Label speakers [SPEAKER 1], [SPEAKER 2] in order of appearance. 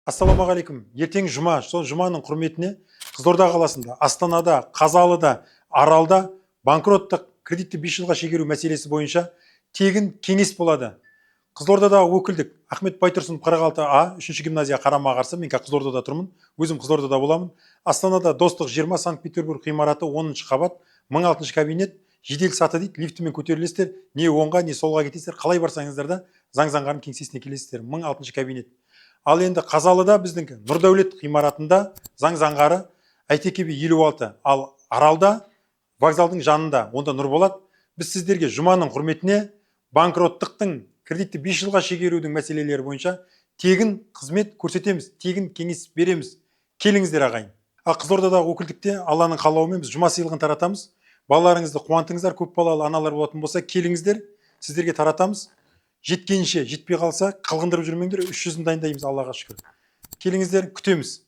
[SPEAKER 1] Ассалаумағалейкум. Ертең жұма, сол жұманың құрметіне Қызылорда қаласында, Астанада, Қазалыда, Аралда банкроттық кредитті 5 жылға шегеру мәселесі бойынша тегін кеңес болады. Қызылордадағы өкілдік Ахмет Байтұрсынов 46А, 3 гимназия қарама қарсы, мен Қызылордада тұрмын, өзім Қызылордада боламын. Астанада Достық 20, Санкт-Петербург ғимараты 10-шы қабат, 1006 кабинет, жедел саты дейді, лифтімен көтерілесіздер, не оңға, не солға кетесіздер, қалай барсаңыздар да заң кеңсесіне келесіздер, 1006 кабинет. Ал енді Қазалыда біздің Нұрдәулет ғимаратында заңғары Әйтеке би 56, ал Аралда вокзалдың жанында, онда Нұрболат. Біз сіздерге жұманың құрметіне банкроттықтың кредитті 5 жылға шегерудің мәселелері бойынша тегін қызмет көрсетеміз, тегін кеңес береміз. Келіңіздер ағайын. Ал Қызылордадағы өкілдікте Алланың қалауымен біз жұма сыйлығын таратамыз. Балаларыңызды қуантыңыздар, көп балалы аналар болатын болса, келіңіздер, сіздерге таратамыз. Жеткенше, жетпей қалса қалғындырып жүрмеңдер, 300-ін дайындаймыз, Аллаға шүкір. Келіңіздер, күтеміз.